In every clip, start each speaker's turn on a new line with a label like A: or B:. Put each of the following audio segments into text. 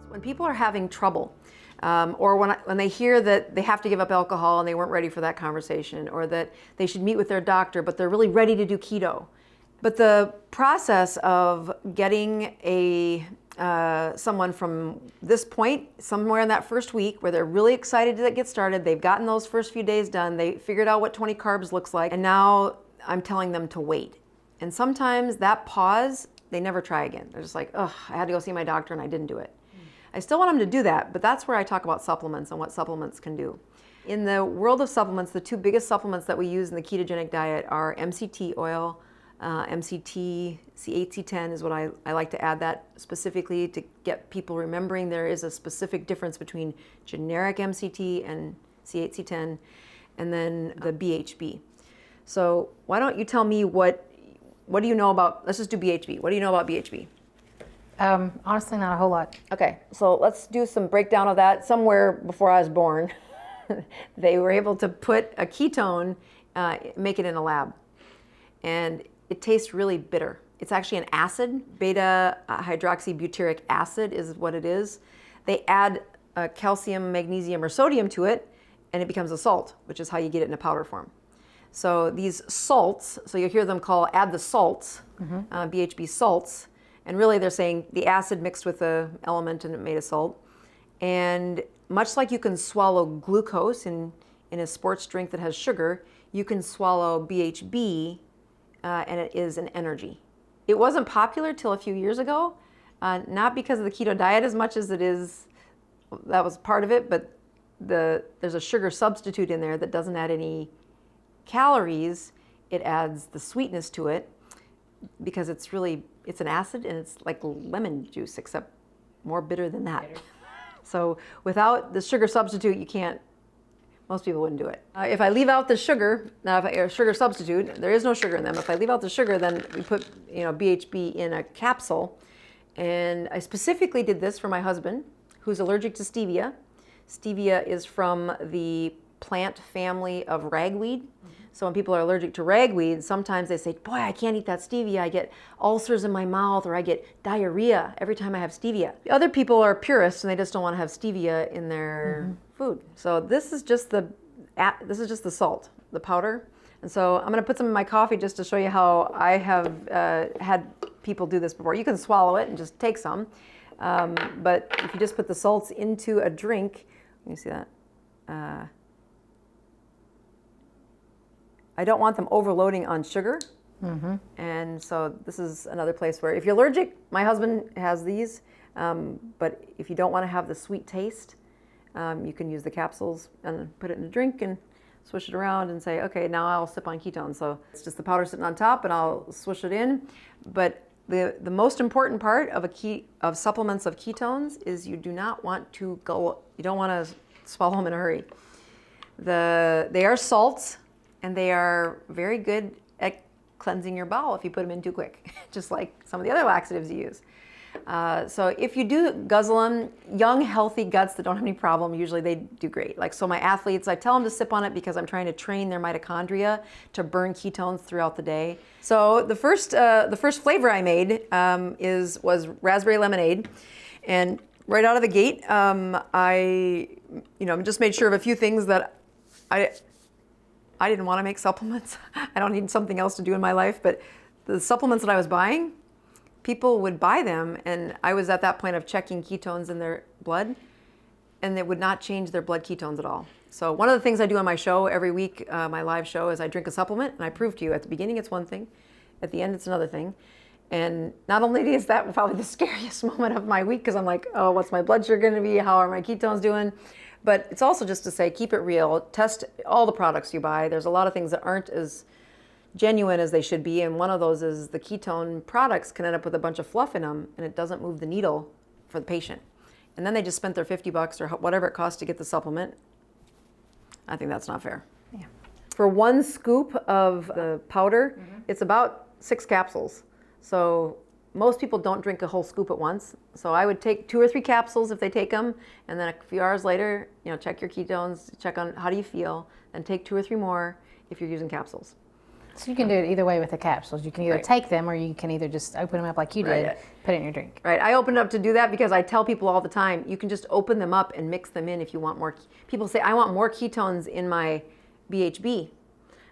A: When people are having trouble, or when they hear that they have to give up alcohol and they weren't ready for that conversation, or that they should meet with their doctor but they're really ready to do keto. But the process of getting someone from this point, somewhere in that first week where they're really excited to get started, they've gotten those first few days done, they figured out what 20 carbs looks like, and now I'm telling them to wait. And sometimes that pause, they never try again. They're just like, ugh, I had to go see my doctor and I didn't do it. I still want them to do that, but that's where I talk about supplements and what supplements can do. In the world of supplements, the two biggest supplements that we use in the ketogenic diet are MCT oil, MCT, C8, C10 is what I like to add that specifically to get people remembering there is a specific difference between generic MCT and C8, C10, and then the BHB. So why don't you tell me what do you know about, let's just do BHB. What do you know about BHB?
B: Honestly, not a whole lot.
A: Okay, so let's do some breakdown of that. Somewhere before I was born, they were able to put a ketone, make it in a lab. And it tastes really bitter. It's actually an acid. Beta hydroxybutyric acid is what it is. They add calcium, magnesium, or sodium to it, and it becomes a salt, which is how you get it in a powder form. So these salts, so you'll hear them add the salts, BHB salts, and really they're saying the acid mixed with the element and it made a salt. And much like you can swallow glucose in a sports drink that has sugar, you can swallow BHB and it is an energy. It wasn't popular till a few years ago, not because of the keto diet as much as it is, that was part of it, but there's a sugar substitute in there that doesn't add any calories. It adds the sweetness to it because it's an acid and it's like lemon juice except more bitter than that. So without the sugar substitute, most people wouldn't do it. If I leave out the sugar, sugar substitute, there is no sugar in them. If I leave out the sugar, then we put BHB in a capsule. And I specifically did this for my husband, who's allergic to stevia. Stevia is from the plant family of ragweed. So when people are allergic to ragweed, sometimes they say, boy, I can't eat that stevia. I get ulcers in my mouth or I get diarrhea every time I have stevia. The other people are purists and they just don't want to have stevia in their food. So this is just the salt, the powder. And so I'm going to put some in my coffee just to show you how I have had people do this before. You can swallow it and just take some. But if you just put the salts into a drink, you see that? I don't want them overloading on sugar. And so this is another place where if you're allergic, my husband has these, but if you don't want to have the sweet taste, you can use the capsules and put it in a drink and swish it around and say, okay, now I'll sip on ketones. So it's just the powder sitting on top and I'll swish it in. But the most important part of supplements of ketones is you don't want to swallow them in a hurry. They are salts, and they are very good at cleansing your bowel if you put them in too quick, just like some of the other laxatives you use. So if you do guzzle them, young, healthy guts that don't have any problem, usually they do great. Like, so my athletes, I tell them to sip on it because I'm trying to train their mitochondria to burn ketones throughout the day. So the first flavor I made was raspberry lemonade. And right out of the gate, I just made sure of a few things that I didn't want to make supplements. I don't need something else to do in my life, but the supplements that I was buying, people would buy them, and I was at that point of checking ketones in their blood, and it would not change their blood ketones at all. So one of the things I do on my show every week, my live show, is I drink a supplement, and I prove to you at the beginning it's one thing, at the end it's another thing. And not only is that probably the scariest moment of my week, because I'm like, oh, what's my blood sugar going to be? How are my ketones doing? But it's also just to say, keep it real. Test all the products you buy. There's a lot of things that aren't as genuine as they should be, and one of those is the ketone products can end up with a bunch of fluff in them, and it doesn't move the needle for the patient. And then they just spent their $50 or whatever it costs to get the supplement. I think that's not fair.
B: Yeah.
A: For one scoop of the powder, it's about 6 capsules. So most people don't drink a whole scoop at once. So I would take 2 or 3 capsules if they take them, and then a few hours later, check your ketones, check on how do you feel, and take 2 or 3 more if you're using capsules.
B: So you can do it either way with the capsules. You can either take them or you can either just open them up like you did, put it in your drink.
A: Right. I open it up to do that because I tell people all the time, you can just open them up and mix them in if you want more. People say, I want more ketones in my BHB.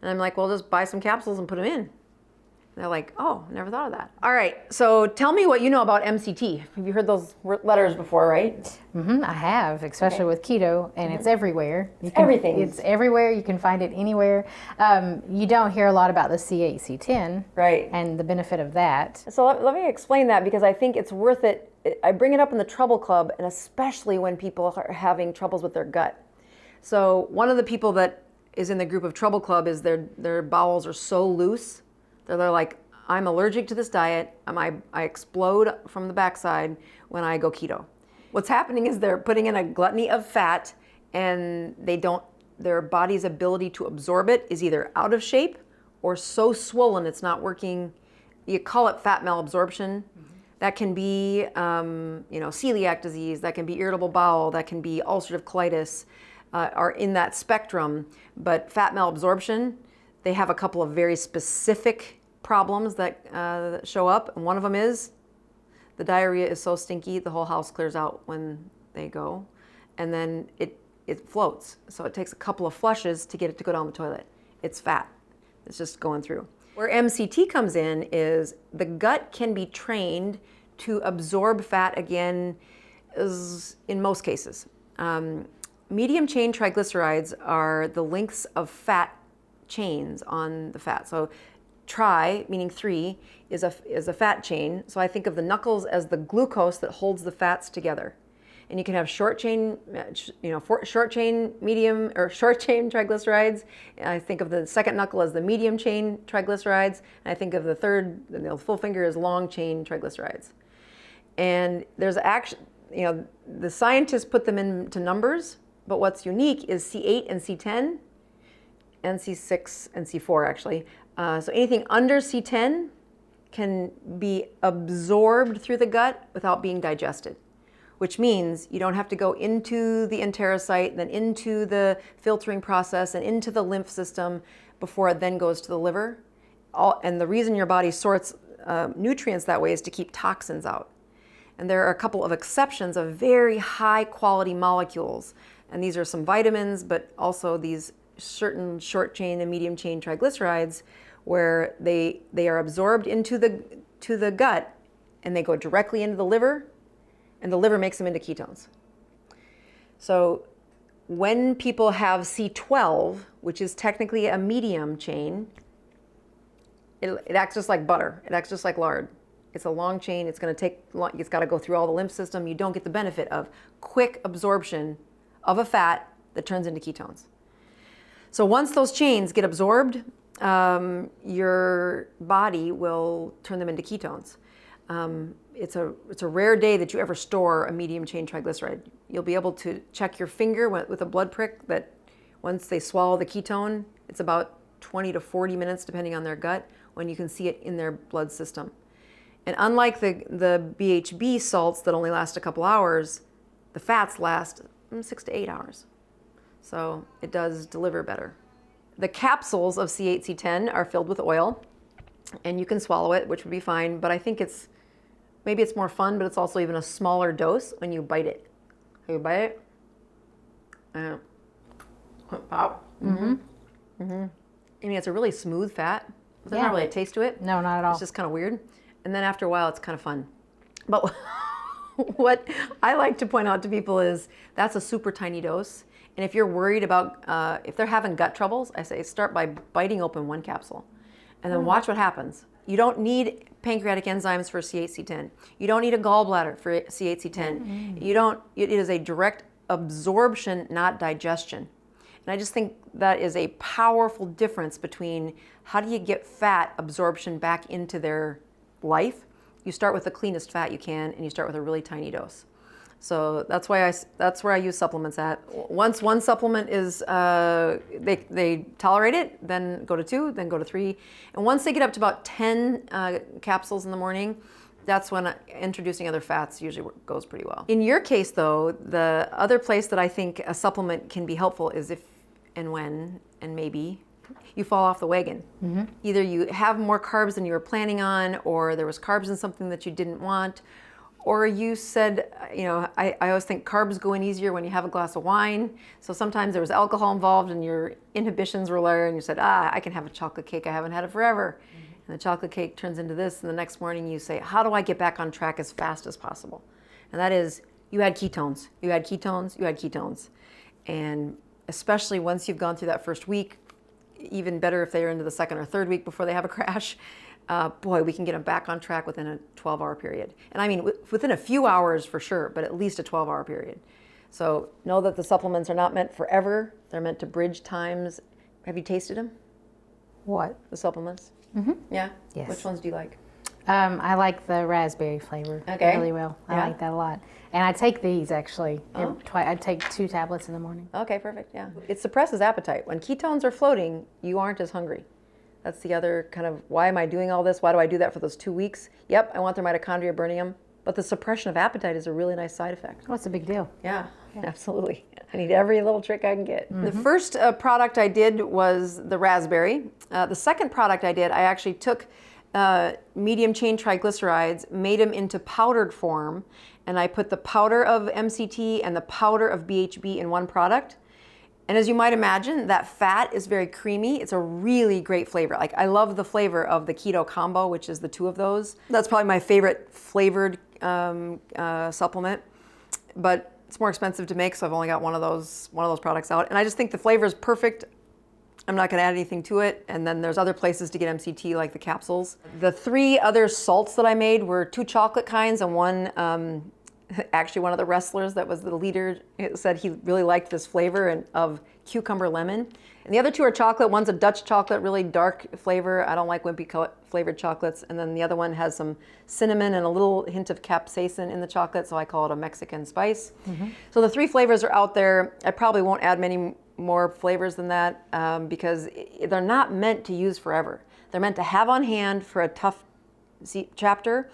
A: And I'm like, well, just buy some capsules and put them in. They're like, oh, never thought of that. All right, so tell me what you know about MCT. Have you heard those letters before, right?
B: I have, especially with keto, and it's everywhere.
A: Everything.
B: It's everywhere. You can find it anywhere. You don't hear a lot about the C8, C10,
A: right?
B: And the benefit of that.
A: So let me explain that because I think it's worth it. I bring it up in the Trouble Club, and especially when people are having troubles with their gut. So one of the people that is in the group of Trouble Club is their bowels are so loose. They're like, I'm allergic to this diet. I explode from the backside when I go keto. What's happening is they're putting in a gluttony of fat, and their body's ability to absorb it is either out of shape or so swollen it's not working. You call it fat malabsorption. That can be, celiac disease. That can be irritable bowel. That can be ulcerative colitis, are in that spectrum. But fat malabsorption, they have a couple of very specific problems that show up, and one of them is the diarrhea is so stinky the whole house clears out when they go, and then it floats. So it takes a couple of flushes to get it to go down the toilet. It's fat. It's just going through. Where MCT comes in is the gut can be trained to absorb fat again, in most cases. Medium chain triglycerides are the lengths of fat chains on the fat. So tri, meaning 3, is a fat chain. So I think of the knuckles as the glucose that holds the fats together. And you can have short chain, short chain medium or short chain triglycerides. I think of the second knuckle as the medium chain triglycerides. And I think of the third, the full finger as long chain triglycerides. And there's actually, the scientists put them into numbers, but what's unique is C8 and C10, and C6 and C4 actually. So anything under C10 can be absorbed through the gut without being digested, which means you don't have to go into the enterocyte, then into the filtering process and into the lymph system before it then goes to the liver. And the reason your body sorts nutrients that way is to keep toxins out. And there are a couple of exceptions of very high quality molecules. And these are some vitamins, but also these certain short chain and medium chain triglycerides where they are absorbed into the gut and they go directly into the liver, and the liver makes them into ketones. So when people have C12, which is technically a medium chain, it acts just like butter. It acts just like lard. It's a long chain. It's going to take long. It's got to go through all the lymph system. You don't get the benefit of quick absorption of a fat that turns into ketones. So once those chains get absorbed, your body will turn them into ketones. It's a rare day that you ever store a medium chain triglyceride. You'll be able to check your finger with a blood prick that once they swallow the ketone, it's about 20 to 40 minutes depending on their gut when you can see it in their blood system. And unlike the BHB salts that only last a couple hours, the fats last 6 to 8 hours. So it does deliver better. The capsules of C8, C10 are filled with oil, and you can swallow it, which would be fine, but I think maybe it's more fun, but it's also even a smaller dose when you bite it. You bite it, pop. I mean, it's a really smooth fat. There's not really a taste to it.
B: No, not at all.
A: It's just kind of weird. And then after a while, it's kind of fun. But what I like to point out to people is that's a super tiny dose. And if you're worried about, if they're having gut troubles, I say start by biting open one capsule and then watch what happens. You don't need pancreatic enzymes for C8, C10. You don't need a gallbladder for C8, C10. It is a direct absorption, not digestion. And I just think that is a powerful difference between how do you get fat absorption back into their life. You start with the cleanest fat you can, and you start with a really tiny dose. So that's where I use supplements at. Once one supplement is, they tolerate it, then go to 2, then go to 3. And once they get up to about 10 capsules in the morning, that's when introducing other fats usually goes pretty well. In your case though, the other place that I think a supplement can be helpful is if and when and maybe you fall off the wagon. Either you have more carbs than you were planning on, or there was carbs in something that you didn't want, or you said, I always think carbs go in easier when you have a glass of wine. So sometimes there was alcohol involved and your inhibitions were lower, and you said, I can have a chocolate cake, I haven't had it forever. And the chocolate cake turns into this, and the next morning you say, how do I get back on track as fast as possible? And that is, you had ketones, you had ketones, you had ketones. And especially once you've gone through that first week, even better if they're into the second or third week before they have a crash, boy, we can get them back on track within a 12-hour period. And I mean, within a few hours for sure, but at least a 12-hour period. So know that the supplements are not meant forever. They're meant to bridge times. Have you tasted them?
B: What?
A: The supplements? Yeah?
B: Yes.
A: Which ones do you like?
B: I like the raspberry flavor really well. I like that a lot. And I take these actually. I take 2 tablets in the morning.
A: Okay, perfect, yeah. It suppresses appetite. When ketones are floating, you aren't as hungry. That's the other kind of, why am I doing all this? Why do I do that for those 2 weeks? Yep, I want their mitochondria burning them. But the suppression of appetite is a really nice side effect.
B: What's a big deal?
A: Yeah, absolutely. I need every little trick I can get. The first product I did was the raspberry. The second product I did, I actually took medium chain triglycerides, made them into powdered form, and I put the powder of MCT and the powder of BHB in one product. And as you might imagine, that fat is very creamy. It's a really great flavor. Like, I love the flavor of the keto combo, which is the 2 of those. That's probably my favorite flavored supplement, but it's more expensive to make, so I've only got one of those products out. And I just think the flavor is perfect. I'm not going to add anything to it. And then there's other places to get MCT, like the capsules. The 3 other salts that I made were 2 chocolate kinds and one, actually one of the wrestlers that was the leader said he really liked this flavor of cucumber lemon. And the other 2 are chocolate. One's a Dutch chocolate, really dark flavor. I don't like wimpy flavored chocolates. And then the other one has some cinnamon and a little hint of capsaicin in the chocolate, so I call it a Mexican spice. So the 3 flavors are out there. I probably won't add many more flavors than that because they're not meant to use forever. They're meant to have on hand for a tough chapter,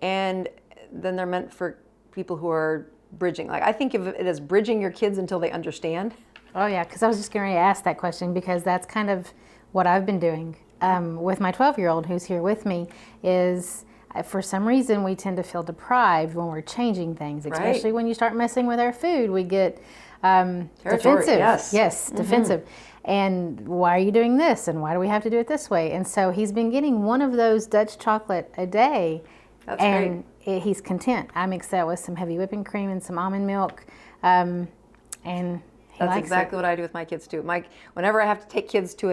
A: and then they're meant for people who are bridging. Like, I think of it as bridging your kids until they understand.
B: Oh yeah, because I was just going to ask that question, because that's kind of what I've been doing with my 12-year-old who's here with me. Is for some reason we tend to feel deprived when we're changing things, especially when you start messing with our food. We get defensive. Yes, defensive. And why are you doing this? And why do we have to do it this way? And so he's been getting one of those Dutch chocolate a day.
A: That's great.
B: He's content. I mix that with some heavy whipping cream and some almond milk, and
A: that's exactly what I do with my kids too. Whenever I have to take kids to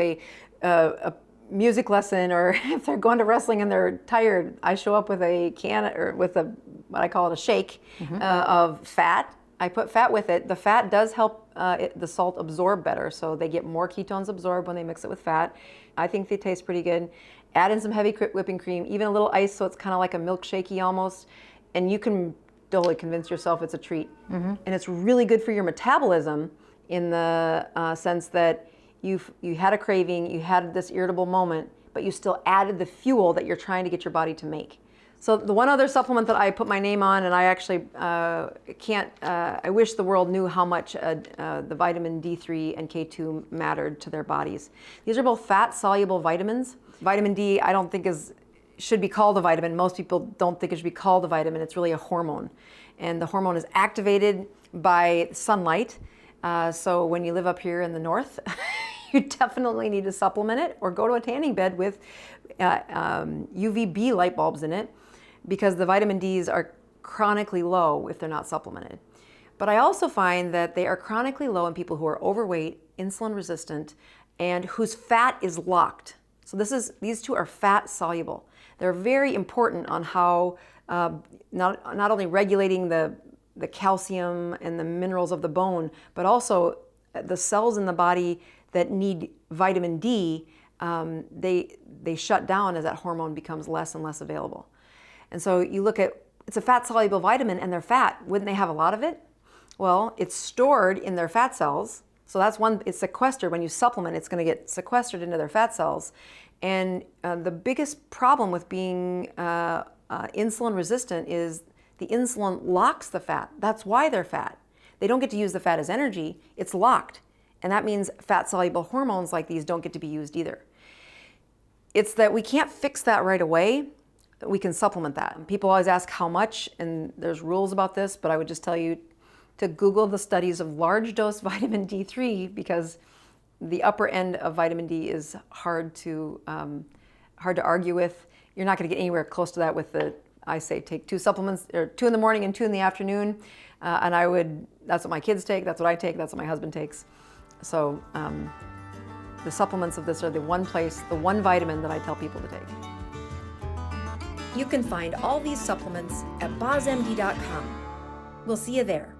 A: a music lesson, or if they're going to wrestling and they're tired, I show up with a can, or with what I call it a shake of fat. I put fat with it. The fat does help the salt absorb better, so they get more ketones absorbed when they mix it with fat. I think they taste pretty good. Add in some heavy whipping cream, even a little ice, so it's kind of like a milkshakey almost, and you can totally convince yourself it's a treat. And it's really good for your metabolism in the sense that you had a craving, you had this irritable moment, but you still added the fuel that you're trying to get your body to make. So the one other supplement that I put my name on, and I actually I wish the world knew how much the vitamin D3 and K2 mattered to their bodies. These are both fat-soluble vitamins. Vitamin D, I don't think should be called a vitamin. Most people don't think it should be called a vitamin. It's really a hormone. And the hormone is activated by sunlight. So when you live up here in the north, you definitely need to supplement it, or go to a tanning bed with UVB light bulbs in it, because the vitamin Ds are chronically low if they're not supplemented. But I also find that they are chronically low in people who are overweight, insulin resistant, and whose fat is locked. So these 2 are fat soluble. They're very important on how not only regulating the calcium and the minerals of the bone, but also the cells in the body that need vitamin D, they shut down as that hormone becomes less and less available. And so you look at, it's a fat-soluble vitamin, and they're fat. Wouldn't they have a lot of it? Well, it's stored in their fat cells. So that's one, it's sequestered. When you supplement, it's going to get sequestered into their fat cells. And the biggest problem with being insulin resistant is the insulin locks the fat. That's why they're fat. They don't get to use the fat as energy. It's locked. And that means fat-soluble hormones like these don't get to be used either. It's that we can't fix that right away. We can supplement that. People always ask how much, and there's rules about this, but I would just tell you to Google the studies of large dose vitamin D3, because the upper end of vitamin D is hard to argue with. You're not going to get anywhere close to that with I say take 2 supplements, or 2 in the morning and 2 in the afternoon. That's what my kids take, that's what I take, that's what my husband takes. So the supplements of this are the one vitamin that I tell people to take.
C: You can find all these supplements at bozmd.com. We'll see you there.